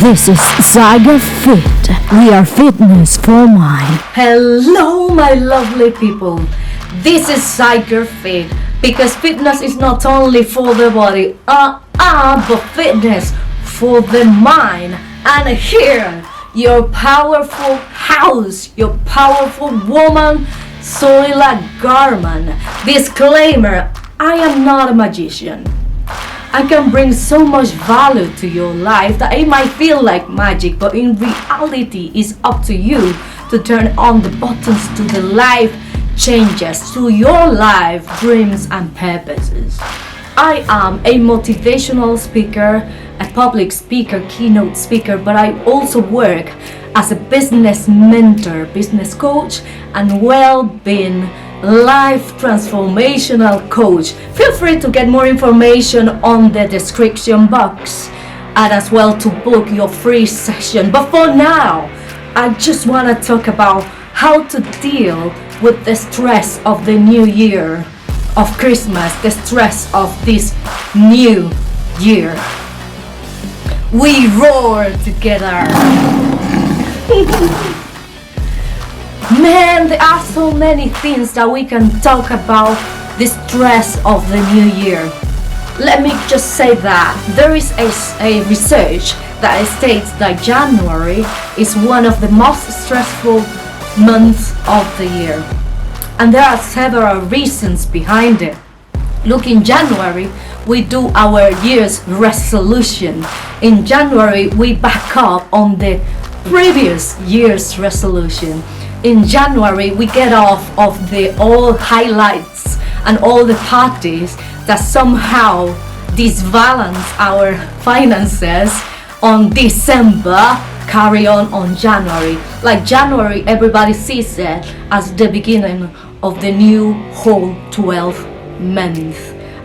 This is ZYGER Fit. We are fitness for mind. Hello, my lovely people. This is ZYGER Fit because fitness is not only for the body, but fitness for the mind. And here, your powerful house, your powerful woman, Soila Garman. Disclaimer: I am not a magician. I can bring so much value to your life that it might feel like magic, but in reality it's up to you to turn on the buttons to the life changes, to your life dreams and purposes. I am a motivational speaker, a public speaker, keynote speaker, but I also work as a business mentor, business coach, and well-being life transformational coach. Feel free to get more information on the description box and as well to book your free session. But for now, I just want to talk about how to deal with the stress of the new year, of Christmas, the stress of this new year. We roar together. Man, there are so many things that we can talk about the stress of the new year. Let me just say that there is a research that states that January is one of the most stressful months of the year. And there are several reasons behind it. Look, in January, we do our year's resolution. In January, we back up on the previous year's resolution. In January, we get off of the all highlights and all the parties that somehow disbalance our finances on December, carry on January. Like January, everybody sees it as the beginning of the new whole 12 month,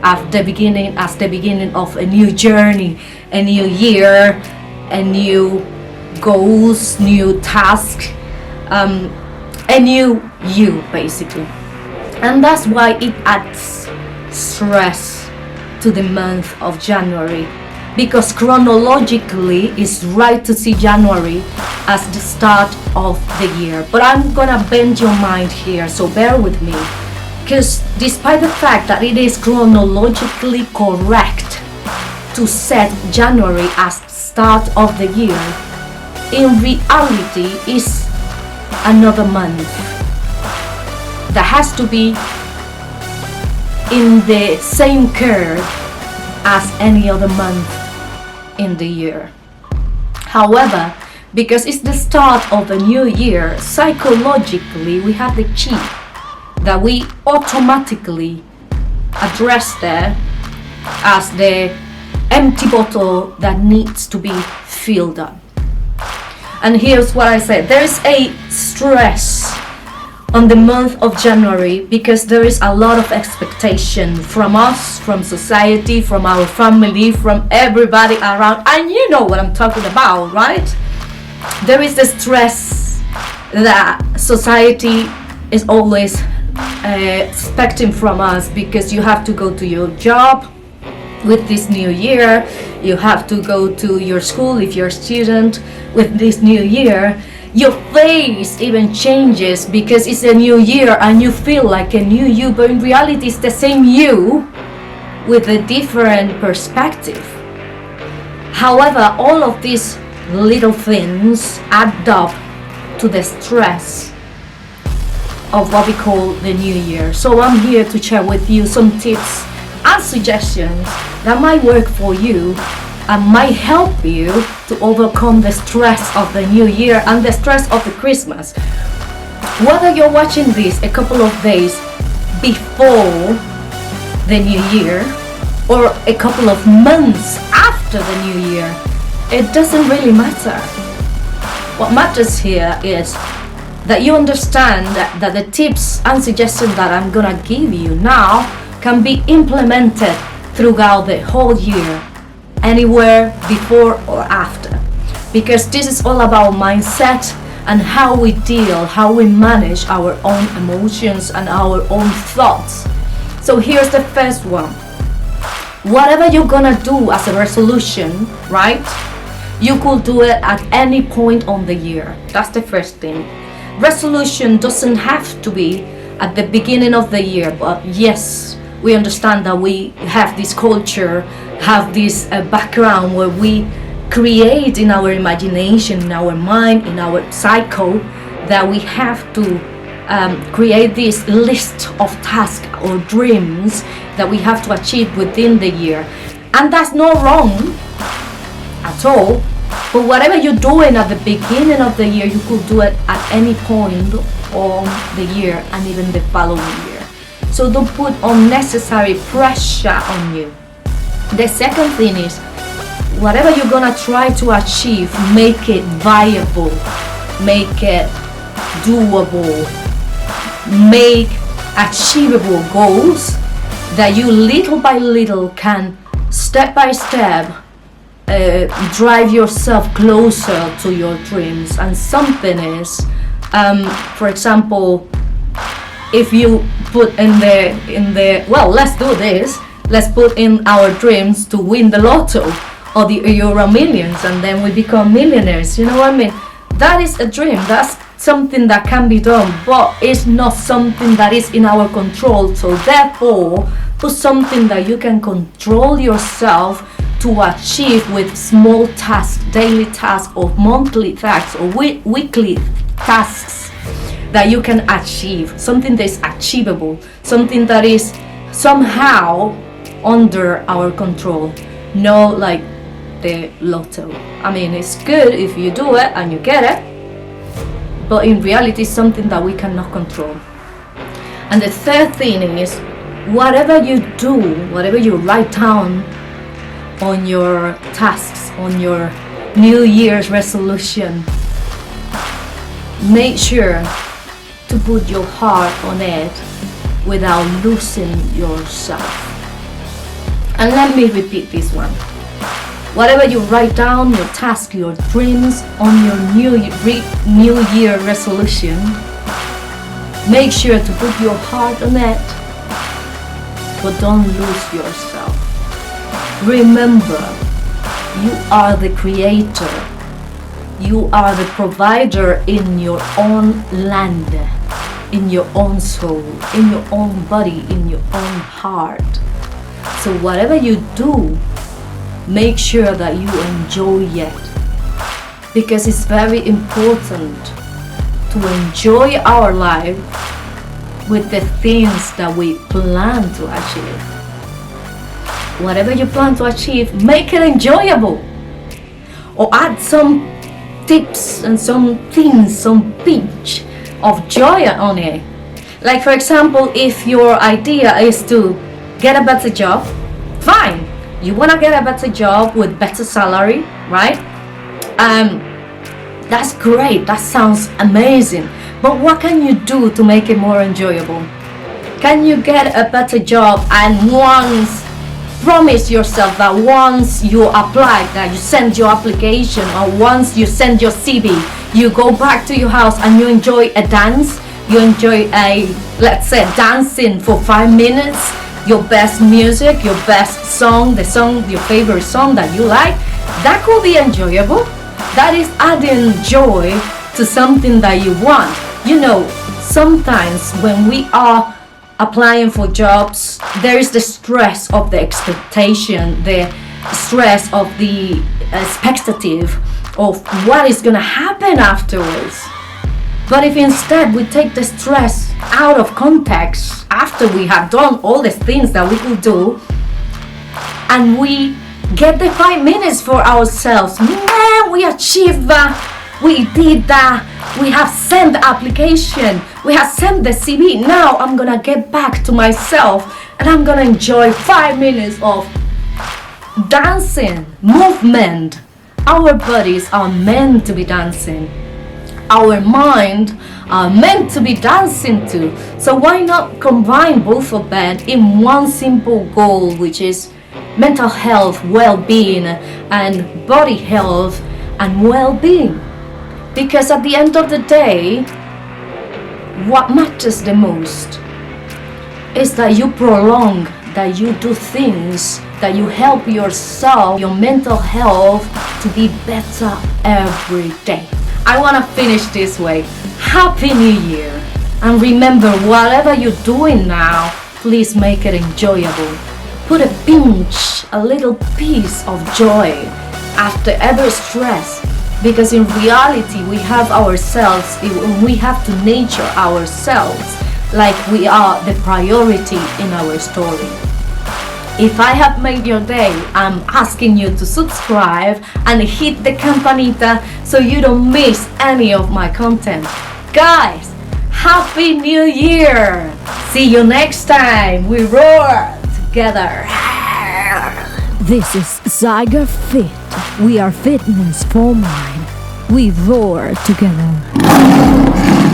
as the beginning of a new journey, a new year, a new goals, new task, a new you basically. And that's why it adds stress to the month of January, because chronologically it's right to see January as the start of the year. But I'm gonna bend your mind here, so bear with me, because despite the fact that it is chronologically correct to set January as the start of the year, in reality it's another month that has to be in the same curve as any other month in the year. However, because it's the start of a new year, psychologically we have the key that we automatically address there as the empty bottle that needs to be filled up. And here's what I said: there is a stress on the month of January because there is a lot of expectation from us, from society, from our family, from everybody around. And you know what I'm talking about, right? There is the stress that society is always expecting from us, because you have to go to your job with this new year, you have to go to your school if you're a student with this new year. Your face even changes because it's a new year and you feel like a new you, but in reality it's the same you with a different perspective. However, all of these little things add up to the stress of what we call the new year. So I'm here to share with you some tips and suggestions that might work for you and might help you to overcome the stress of the new year and the stress of the Christmas. Whether you're watching this a couple of days before the new year or a couple of months after the new year, it doesn't really matter. What matters here is that you understand that the tips and suggestions that I'm gonna give you now can be implemented throughout the whole year, anywhere before or after, because this is all about mindset and how we deal, how we manage our own emotions and our own thoughts. So here's the first one. Whatever you're gonna do as a resolution, right? You could do it at any point on the year. That's the first thing. Resolution doesn't have to be at the beginning of the year, but yes, we understand that we have this culture, have this background where we create in our imagination, in our mind, in our psyche, that we have to create this list of tasks or dreams that we have to achieve within the year. And that's not wrong at all, but whatever you're doing at the beginning of the year, you could do it at any point on the year and even the following year. So don't put unnecessary pressure on you. The second thing is, whatever you're gonna try to achieve, make it viable, make it doable, make achievable goals that you little by little can step by step drive yourself closer to your dreams. And something is, for example, if you put in the well, let's do this, let's put in our dreams to win the lotto or the Euro Millions, and then we become millionaires. You know what I mean? That is a dream. That's something that can be done, but it's not something that is in our control. So therefore, put something that you can control yourself to achieve with small tasks, daily tasks, or monthly tasks, or weekly tasks that you can achieve. Something that is achievable, something that is somehow under our control. No, like the lotto. I mean, it's good if you do it and you get it, but in reality, it's something that we cannot control. And the third thing is, whatever you do, whatever you write down on your tasks, on your New Year's resolution, make sure to put your heart on it without losing yourself. And let me repeat this one. Whatever you write down, your task, your dreams, on your New Year resolution, make sure to put your heart on it, but don't lose yourself. Remember, you are the creator. You are the provider in your own land, in your own soul, in your own body, in your own heart. So whatever you do, make sure that you enjoy it, because it's very important to enjoy our life with the things that we plan to achieve. Whatever you plan to achieve, make it enjoyable, or add some tips and some things, some pinch of joy on it. Like, for example, if your idea is to get a better job, fine. You want to get a better job with better salary, right? That's great. That sounds amazing. But what can you do to make it more enjoyable? Can you get a better job and promise yourself that once you apply, that you send your application, or once you send your CV, you go back to your house and you enjoy a dance, you enjoy let's say dancing for 5 minutes, your best music, your best song, your favorite song that you like. That could be enjoyable. That is adding joy to something that you want. You know, sometimes when we are applying for jobs, there is the stress of the expectation, the stress of the expectative of what is going to happen afterwards. But if instead we take the stress out of context after we have done all the things that we could do, and we get the 5 minutes for ourselves, man, we achieved that, we did that, we have sent the application, we have sent the CV, now I'm gonna get back to myself and I'm gonna enjoy 5 minutes of dancing, movement. Our bodies are meant to be dancing. Our mind are meant to be dancing too. So why not combine both of them in one simple goal, which is mental health, well-being, and body health and well-being? Because at the end of the day, what matters the most is that you prolong, that you do things that you help yourself, your mental health, to be better every day. I want to finish this way. Happy New Year! And remember, whatever you're doing now, please make it enjoyable. Put a pinch, a little piece of joy after every stress. Because in reality, we have ourselves, we have to nature ourselves like we are the priority in our story. If I have made your day, I'm asking you to subscribe and hit the campanita so you don't miss any of my content. Guys, Happy New Year! See you next time. We roar together. This is ZYGER Fit. We are fitness for mind. We roar together.